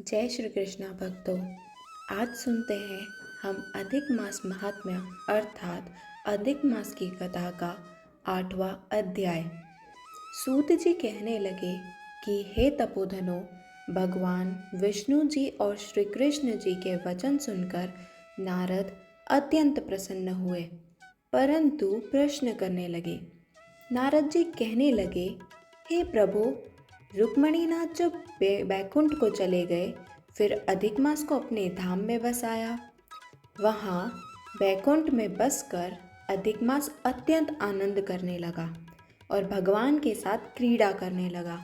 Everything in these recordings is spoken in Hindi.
जय श्री कृष्णा भक्तों। आज सुनते हैं हम अधिक मास महात्म्य अर्थात अधिक मास की कथा का 8वां अध्याय। सूत जी कहने लगे कि हे तपोधनो, भगवान विष्णु जी और श्री कृष्ण जी के वचन सुनकर नारद अत्यंत प्रसन्न हुए, परंतु प्रश्न करने लगे। नारद जी कहने लगे, हे प्रभु, रुक्मणीनाथ जब बैकुंठ को चले गए, फिर अधिक मास को अपने धाम में बसाया। वहाँ बैकुंठ में बसकर अधिक मास अत्यंत आनंद करने लगा और भगवान के साथ क्रीड़ा करने लगा।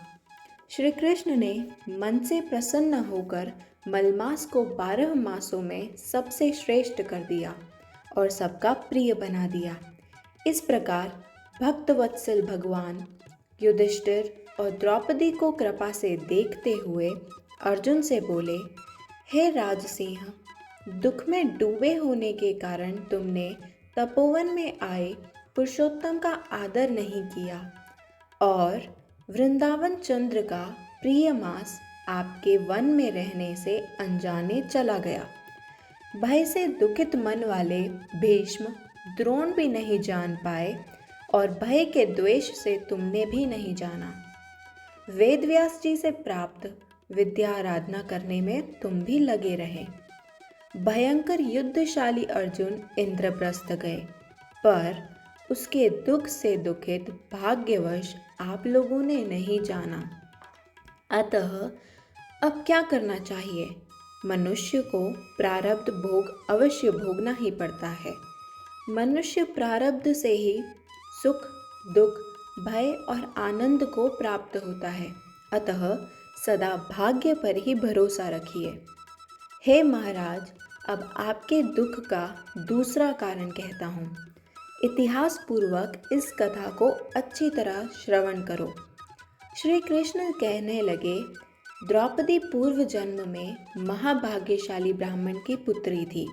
श्री कृष्ण ने मन से प्रसन्न होकर मलमास को 12 मासों में सबसे श्रेष्ठ कर दिया और सबका प्रिय बना दिया। इस प्रकार भक्तवत्सल भगवान युधिष्ठिर और द्रौपदी को कृपा से देखते हुए अर्जुन से बोले, हे राजसिंह, दुख में डूबे होने के कारण तुमने तपोवन में आए पुरुषोत्तम का आदर नहीं किया और वृंदावन चंद्र का प्रिय मास आपके वन में रहने से अनजाने चला गया। भय से दुखित मन वाले भीष्म द्रोण भी नहीं जान पाए और भय के द्वेष से तुमने भी नहीं जाना। वेदव्यास जी से प्राप्त विद्या आराधना करने में तुम भी लगे रहे। भयंकर युद्धशाली अर्जुन इंद्रप्रस्थ गए, पर उसके दुख से दुखित भाग्यवश आप लोगों ने नहीं जाना। अतः अब क्या करना चाहिए? मनुष्य को प्रारब्ध भोग अवश्य भोगना ही पड़ता है। मनुष्य प्रारब्ध से ही सुख, दुख, भय और आनंद को प्राप्त होता है। अतः सदा भाग्य पर ही भरोसा रखिए। हे महाराज, अब आपके दुख का दूसरा कारण कहता हूँ। इतिहास पूर्वक इस कथा को अच्छी तरह श्रवण करो। श्री कृष्ण कहने लगे, द्रौपदी पूर्व जन्म में महाभाग्यशाली ब्राह्मण की पुत्री थी।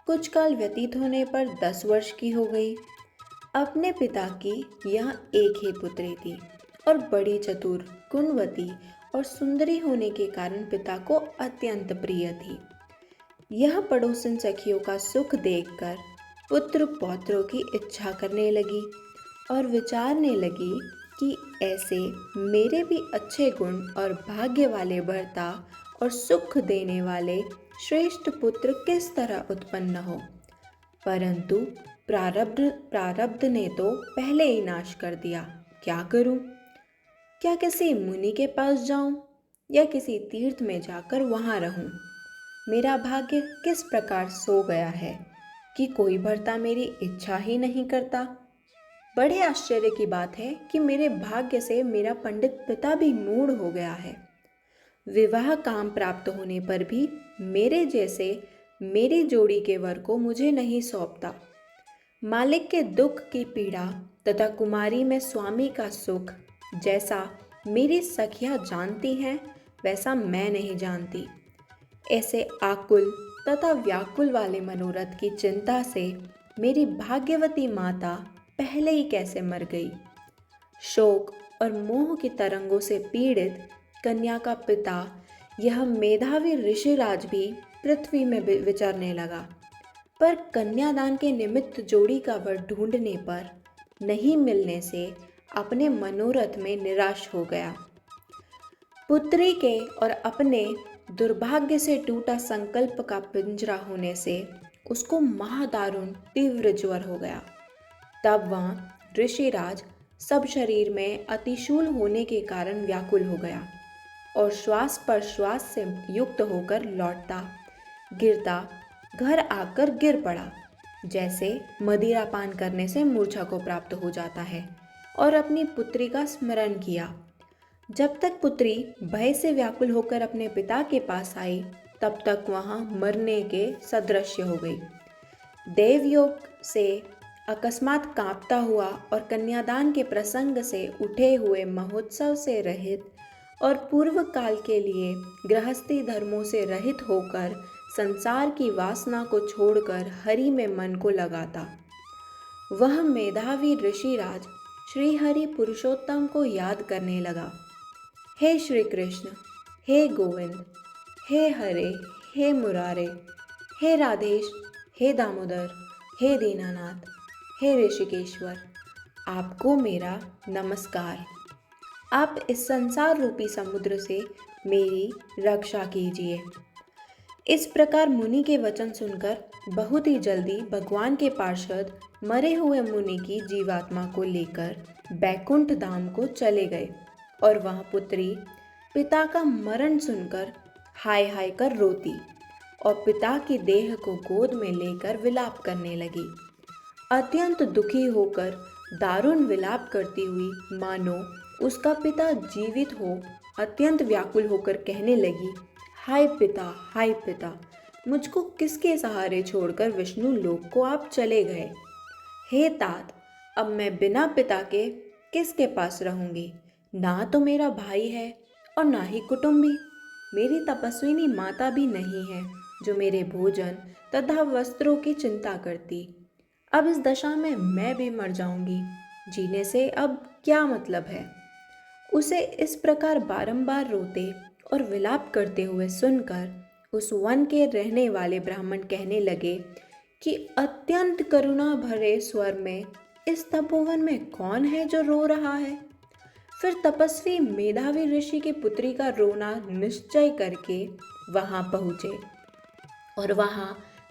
कुछ काल व्यतीत होने पर 10 वर्ष की हो गई। अपने पिता की यह एक ही पुत्री थी और बड़ी चतुर, गुणवती और सुंदरी होने के कारण पिता को अत्यंत प्रिय थी। यह पड़ोसन सखियों का सुख देखकर पुत्र पौत्रों की इच्छा करने लगी और विचारने लगी कि ऐसे मेरे भी अच्छे गुण और भाग्य वाले भर्ता और सुख देने वाले श्रेष्ठ पुत्र किस तरह उत्पन्न हो। परंतु प्रारब्ध ने तो पहले ही नाश कर दिया। क्या करूं? क्या किसी मुनि के पास जाऊं या किसी तीर्थ में जाकर वहां रहूं? मेरा भाग्य किस प्रकार सो गया है कि कोई भर्ता मेरी इच्छा ही नहीं करता। बड़े आश्चर्य की बात है कि मेरे भाग्य से मेरा पंडित पिता भी मूढ़ हो गया है। विवाह काम प्राप्त होने पर भी मेरे जैसे मेरी जोड़ी के वर को मुझे नहीं सौंपता। मालिक के दुख की पीड़ा तथा कुमारी में स्वामी का सुख जैसा मेरी सखियां जानती हैं, वैसा मैं नहीं जानती। ऐसे आकुल तथा व्याकुल वाले मनोरथ की चिंता से मेरी भाग्यवती माता पहले ही कैसे मर गई। शोक और मोह की तरंगों से पीड़ित कन्या का पिता, यह मेधावी ऋषिराज भी पृथ्वी में विचरने लगा, पर कन्यादान के निमित्त जोड़ी का वर ढूंढने पर नहीं मिलने से अपने मनोरथ में निराश हो गया। पुत्री के और अपने दुर्भाग्य से टूटा संकल्प का पिंजरा होने से उसको महादारुण तीव्र ज्वर हो गया। तब वहाँ ऋषिराज सब शरीर में अतिशूल होने के कारण व्याकुल हो गया और श्वास पर श्वास से युक्त होकर लौटता गिरता घर आकर गिर पड़ा, जैसे मदिरा पान करने से मूर्छा को प्राप्त हो जाता है, और अपनी पुत्री का स्मरण किया। जब तक पुत्री भय से व्याकुल होकर अपने पिता के पास आई, तब तक वहाँ मरने के सदृश हो गई। देवयोग से अकस्मात कांपता हुआ और कन्यादान के प्रसंग से उठे हुए महोत्सव से रहित और पूर्व काल के लिए गृहस्थी धर्मों से रहित होकर संसार की वासना को छोड़कर हरि में मन को लगाता, वह मेधावी ऋषिराज श्री हरि पुरुषोत्तम को याद करने लगा। हे श्री कृष्ण, हे गोविंद, हे हरे, हे मुरारे, हे राधेश, हे दामोदर, हे दीनानाथ, हे ऋषिकेश्वर, आपको मेरा नमस्कार। आप इस संसार रूपी समुद्र से मेरी रक्षा कीजिए। इस प्रकार मुनि के वचन सुनकर बहुत ही जल्दी भगवान के पार्षद मरे हुए मुनि की जीवात्मा को लेकर बैकुंठ धाम को चले गए और वह पुत्री पिता का मरण सुनकर हाय हाय कर रोती और पिता की देह को गोद में लेकर विलाप करने लगी। अत्यंत दुखी होकर दारुण विलाप करती हुई मानो उसका पिता जीवित हो अत्यंत व्याकुल होकर कहने लगी, हाय पिता, मुझको किसके सहारे छोड़कर विष्णु लोक को आप चले गए। हे तात, अब मैं बिना पिता के किसके पास रहूंगी। ना तो मेरा भाई है और ना ही कुटुंबी। मेरी तपस्विनी माता भी नहीं है जो मेरे भोजन तथा वस्त्रों की चिंता करती। अब इस दशा में मैं भी मर जाऊंगी। जीने से अब क्या मतलब है। उसे इस प्रकार बारंबार रोते और विलाप करते हुए सुनकर उस वन के रहने वाले ब्राह्मण कहने लगे कि अत्यंत करुणा भरे स्वर में इस तपोवन में कौन है जो रो रहा है। फिर तपस्वी मेधावी ऋषि की पुत्री का रोना निश्चय करके वहां पहुँचे और वहां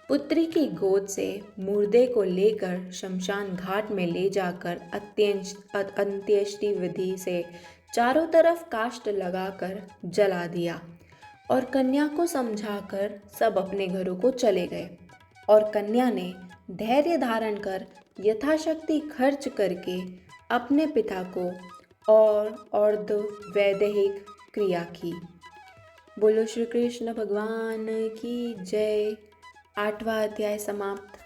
पुत्री की गोद से मुर्दे को लेकर शमशान घाट में ले जाकर अंत्येष्टि विधि से चारों तरफ काष्ठ लगाकर जला दिया और कन्या को समझाकर सब अपने घरों को चले गए। और कन्या ने धैर्य धारण कर यथाशक्ति खर्च करके अपने पिता को और अर्ध वैदेहिक क्रिया की। बोलो श्री कृष्ण भगवान की जय। 8वां अध्याय समाप्त।